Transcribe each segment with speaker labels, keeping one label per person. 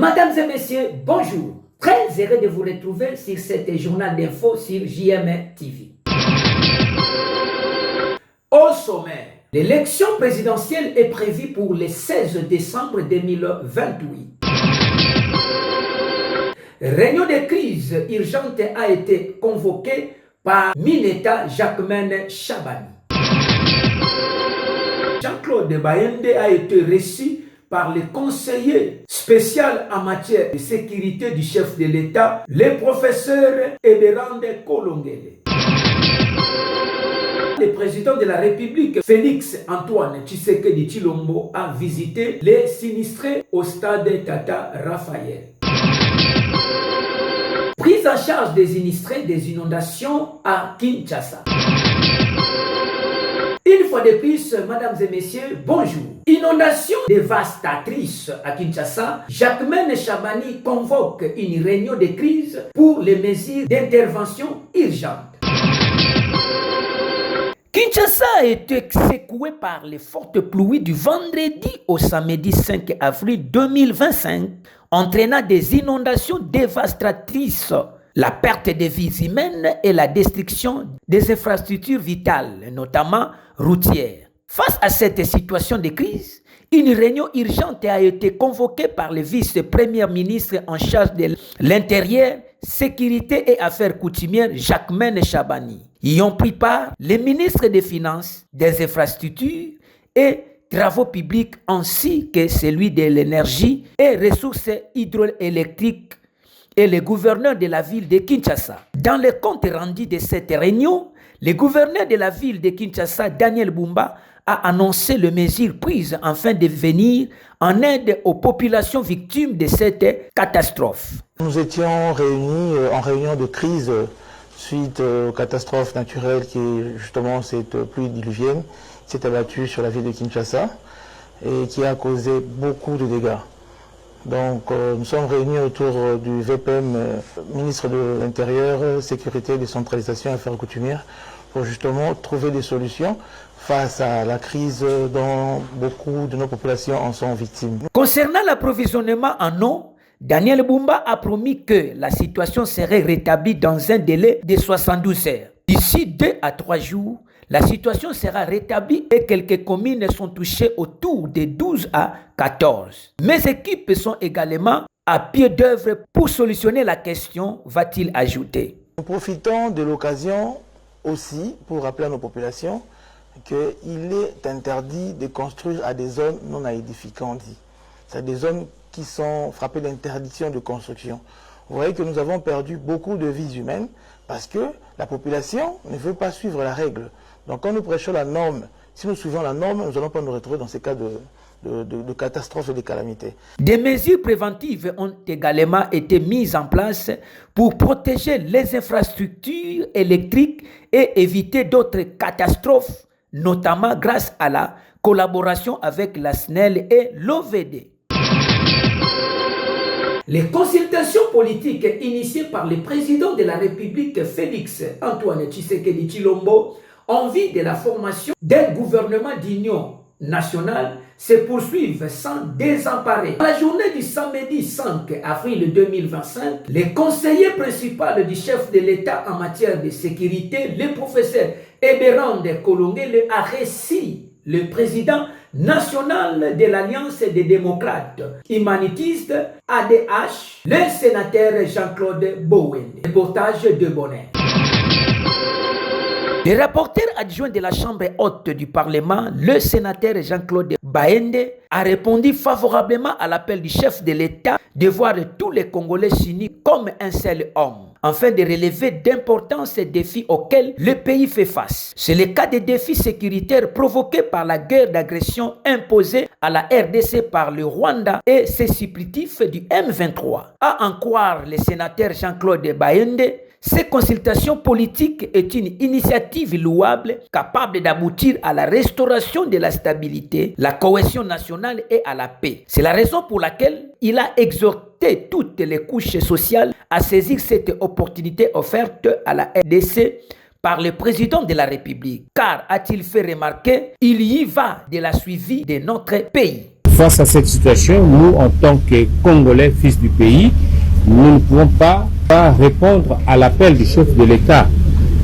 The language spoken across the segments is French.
Speaker 1: Mesdames et messieurs, bonjour. Très heureux de vous retrouver sur cet journal d'info sur JME TV. Au sommaire, l'élection présidentielle est prévue pour le 16 décembre 2028. Réunion de crise urgente a été convoquée par Mineta Jacquemaine Chabani. Jean-Claude Bayende a été reçu par le conseiller spécial en matière de sécurité du chef de l'État, le professeur Eberande Kolongele. Le président de la République, Félix Antoine Tshisekedi Tshilombo, a visité les sinistrés au stade Tata Raphaël. Prise en charge des sinistrés des inondations à Kinshasa. Une fois de plus, mesdames et messieurs, bonjour. Inondation dévastatrice à Kinshasa, Jacquemaine Chabani convoque une réunion de crise pour les mesures d'intervention urgentes. Kinshasa a été secoué par les fortes pluies du vendredi au samedi 5 avril 2025, entraînant des inondations dévastatrices, la perte de vies humaines et la destruction des infrastructures vitales, notamment routières. Face à cette situation de crise, une réunion urgente a été convoquée par le vice-premier ministre en charge de l'Intérieur, Sécurité et Affaires coutumières, Jacquemaine Chabani. Y ont pris part les ministres des Finances, des Infrastructures et Travaux publics ainsi que celui de l'énergie et ressources hydroélectriques et le gouverneur de la ville de Kinshasa. Dans le compte rendu de cette réunion, le gouverneur de la ville de Kinshasa, Daniel Bumba, a annoncé les mesures prises afin de venir en aide aux populations victimes de cette catastrophe.
Speaker 2: Nous étions réunis en réunion de crise suite aux catastrophes naturelles qui est justement cette pluie diluvienne qui s'est abattue sur la ville de Kinshasa et qui a causé beaucoup de dégâts. Donc nous sommes réunis autour du VPM, ministre de l'Intérieur, Sécurité, Décentralisation et Affaires coutumières, pour justement trouver des solutions face à la crise dont beaucoup de nos populations en sont victimes.
Speaker 1: Concernant l'approvisionnement en eau, Daniel Bumba a promis que la situation serait rétablie dans un délai de 72 heures. D'ici 2 à 3 jours, la situation sera rétablie et quelques communes sont touchées autour de 12 à 14. Mes équipes sont également à pied d'œuvre pour solutionner la question, va-t-il ajouter.
Speaker 2: Nous profitons de l'occasion aussi pour rappeler à nos populations qu'il est interdit de construire à des zones non aedificantes. C'est des zones qui sont frappées d'interdiction de construction. Vous voyez que nous avons perdu beaucoup de vies humaines parce que la population ne veut pas suivre la règle. Donc quand nous prêchons la norme, si nous suivons la norme, nous n'allons pas nous retrouver dans ces cas de catastrophes et de calamités.
Speaker 1: Des mesures préventives ont également été mises en place pour protéger les infrastructures électriques et éviter d'autres catastrophes, notamment grâce à la collaboration avec la SNEL et l'OVD. Les consultations politiques initiées par le président de la République, Félix Antoine Tshisekedi Tshilombo, en vue de la formation d'un gouvernement d'union nationale, se poursuivent sans désemparer. À la journée du samedi 5 avril 2025, le conseiller principal du chef de l'État en matière de sécurité, le professeur Eberande Kolongele, a reçu le président national de l'Alliance des démocrates humanitistes, ADH, le sénateur Jean-Claude Bowende. Reportage de Bonnet. Le rapporteur adjoint de la Chambre haute du Parlement, le sénateur Jean-Claude Bayende, a répondu favorablement à l'appel du chef de l'État de voir tous les Congolais unis comme un seul homme, afin de relever d'importants défis auxquels le pays fait face. C'est le cas des défis sécuritaires provoqués par la guerre d'agression imposée à la RDC par le Rwanda et ses supplétifs du M23. À en croire le sénateur Jean-Claude Bayende, ces consultations politiques est une initiative louable capable d'aboutir à la restauration de la stabilité, la cohésion nationale et à la paix. C'est la raison pour laquelle il a exhorté toutes les couches sociales à saisir cette opportunité offerte à la RDC par le président de la République. Car, a-t-il fait remarquer, il y va de la suivi de notre pays.
Speaker 3: face à cette situation, nous, en tant que Congolais, fils du pays, nous ne pouvons pas répondre à l'appel du chef de l'État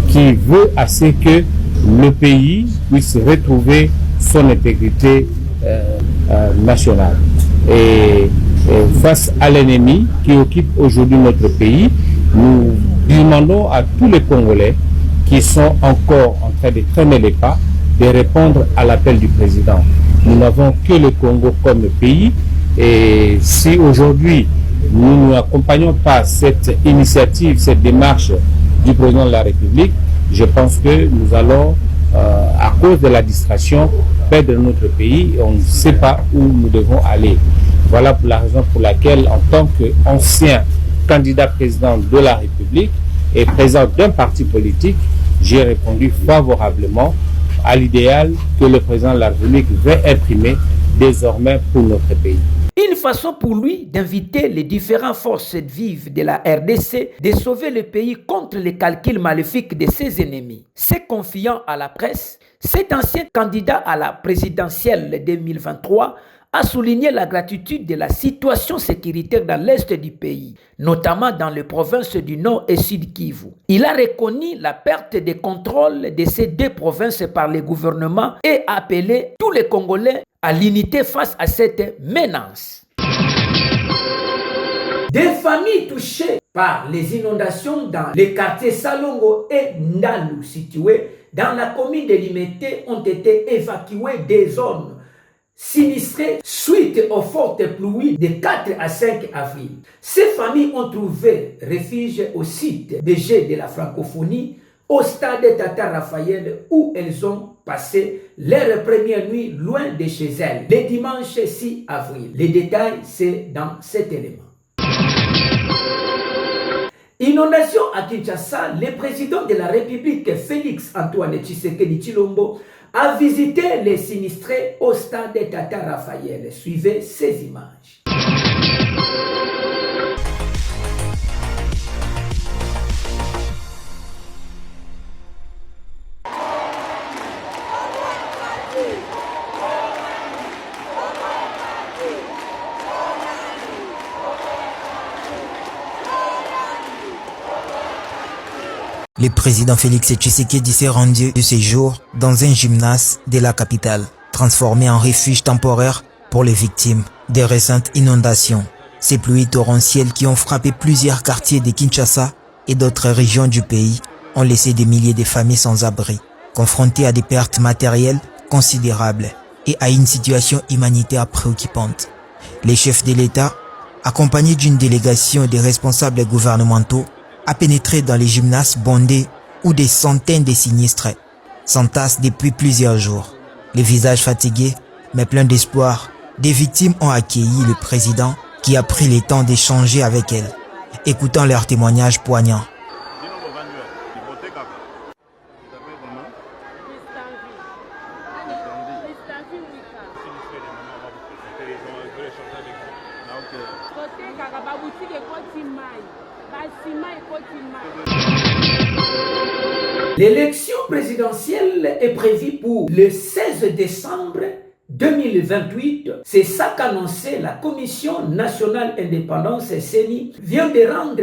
Speaker 3: qui veut assez que le pays puisse retrouver son intégrité nationale. Et face à l'ennemi qui occupe aujourd'hui notre pays, nous demandons à tous les Congolais qui sont encore en train de traîner les pas de répondre à l'appel du président. Nous n'avons que le Congo comme pays, et si aujourd'hui nous n'accompagnons pas cette initiative, cette démarche du président de la République, je pense que nous allons, à cause de la distraction, perdre notre pays et on ne sait pas où nous devons aller. Voilà pour la raison pour laquelle, en tant qu'ancien candidat président de la République et président d'un parti politique, j'ai répondu favorablement à l'idéal que le président de la République veut imprimer désormais pour notre pays.
Speaker 1: Une façon pour lui d'inviter les différentes forces vives de la RDC de sauver le pays contre les calculs maléfiques de ses ennemis. Se confiant à la presse, cet ancien candidat à la présidentielle 2023 a souligné la gratitude de la situation sécuritaire dans l'est du pays, notamment dans les provinces du Nord et Sud Kivu. Il a reconnu la perte de contrôle de ces deux provinces par le gouvernement et a appelé tous les Congolais à l'unité face à cette menace. Des familles touchées par les inondations dans les quartiers Salongo et Ndalou situés dans la commune de Limete ont été évacuées des zones sinistrées suite aux fortes pluies de 4 à 5 avril. Ces familles ont trouvé refuge au site des Jeux de la francophonie au stade Tata Raphaël où elles ont passé leur première nuit loin de chez elles, le dimanche 6 avril. Les détails, c'est dans cet élément. Inondation à Kinshasa, le président de la République, Félix Antoine Tshisekedi Tshilombo, a visité les sinistrés au stade Tata Raphaël. Suivez ces images.
Speaker 4: Le président Félix Tshisekedi s'est rendu de séjour dans un gymnase de la capitale, transformé en refuge temporaire pour les victimes des récentes inondations. Ces pluies torrentielles qui ont frappé plusieurs quartiers de Kinshasa et d'autres régions du pays ont laissé des milliers de familles sans abri, confrontées à des pertes matérielles considérables et à une situation humanitaire préoccupante. Les chefs de l'État, accompagnés d'une délégation de responsables gouvernementaux, a pénétré dans les gymnases bondés où des centaines de sinistrés s'entassent depuis plusieurs jours. Les visages fatigués, mais pleins d'espoir, des victimes ont accueilli le président qui a pris le temps d'échanger avec elles, écoutant leurs témoignages poignants.
Speaker 1: L'élection présidentielle est prévue pour le 16 décembre 2028. C'est ça qu'annonçait la Commission nationale indépendance CENI vient de rendre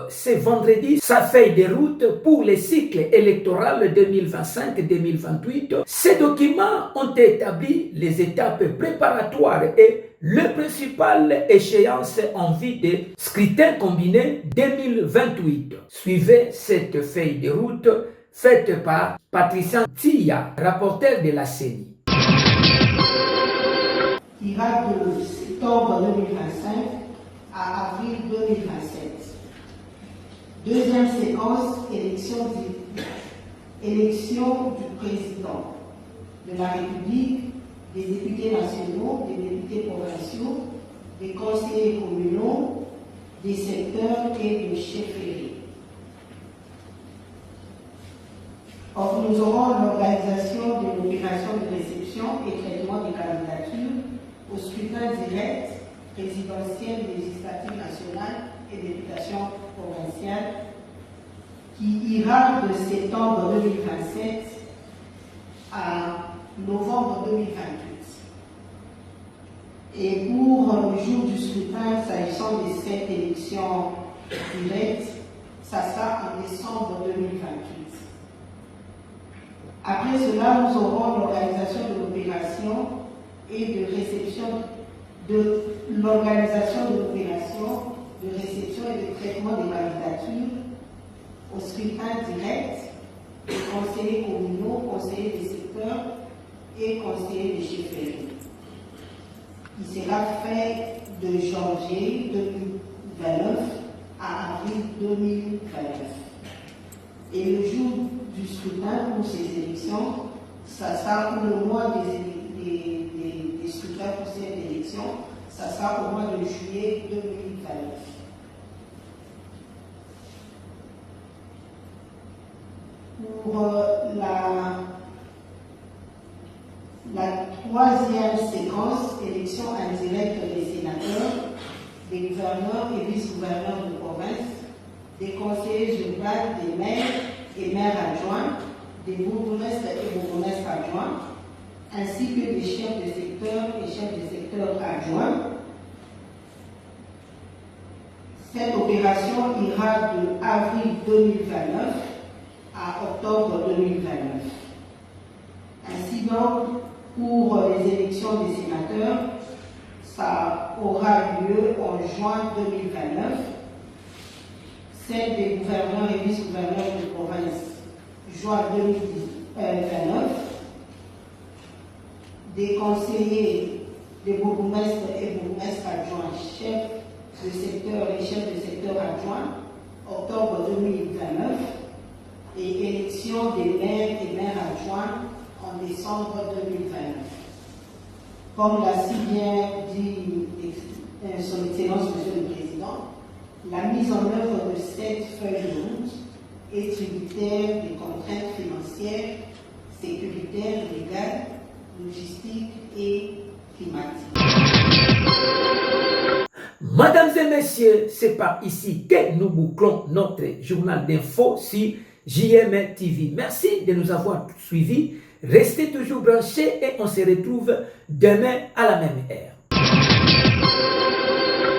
Speaker 1: ce vendredi sa feuille de route pour le cycle électoral 2025-2028. Ces documents ont établi les étapes préparatoires et le principal échéance en vue des scrutins combinés 2028. Suivez cette feuille de route faite par Patricia Tia, rapporteur de la CENI.
Speaker 5: Qui ira de septembre 2025 à avril 2027. Deuxième séquence, élection du président de la République, des députés nationaux, des députés provinciaux, des conseillers communaux, des secteurs et de chefferies. Or, nous aurons l'organisation de l'opération de réception et traitement des candidatures au scrutin direct, présidentiel, législatif national et députation provinciale, qui ira de septembre 2027 à novembre 2028. Et pour le jour du scrutin, s'agissant de cette élection directe, ça sera en décembre 2028. Après cela, nous aurons l'organisation de l'opération et de réception de l'organisation de l'opération de réception et de traitement des candidatures au scrutin direct des conseillers communaux, conseillers des secteurs et conseillers des chefferies. Il sera fait de janvier 2029 à avril 2029. Et le jour du scrutin pour ces élections, ça sera pour le mois des scrutins pour cette élection, ça sera au mois de juillet 2029. Pour la troisième séquence, élection indirecte des sénateurs, des gouverneurs et vice-gouverneurs de province, des conseillers urbains, des maires et maires adjoints, des bourgmestres et bourgmestres adjoints, ainsi que des chefs de secteur et chefs de secteur adjoints. Cette opération ira de avril 2029 à octobre 2029. Ainsi donc, pour les élections des sénateurs, ça aura lieu en juin 2029. Celle des gouverneurs et vice-gouverneurs de province, juin 2029. Des conseillers, des bourgmestres et bourgmestres adjoints, chefs de secteur et chefs de secteur adjoints, octobre 2029. Et élection des maires et maires adjoints en décembre 2029. Comme l'a si bien dit son Excellence, Monsieur le Président, la mise en œuvre de cette feuille de route est tributaire des contraintes financières, sécuritaires, légales, logistiques et climatiques.
Speaker 1: Mesdames et messieurs, c'est par ici que nous bouclons notre journal d'info sur JM TV. Merci de nous avoir suivis. Restez toujours branchés et on se retrouve demain à la même heure.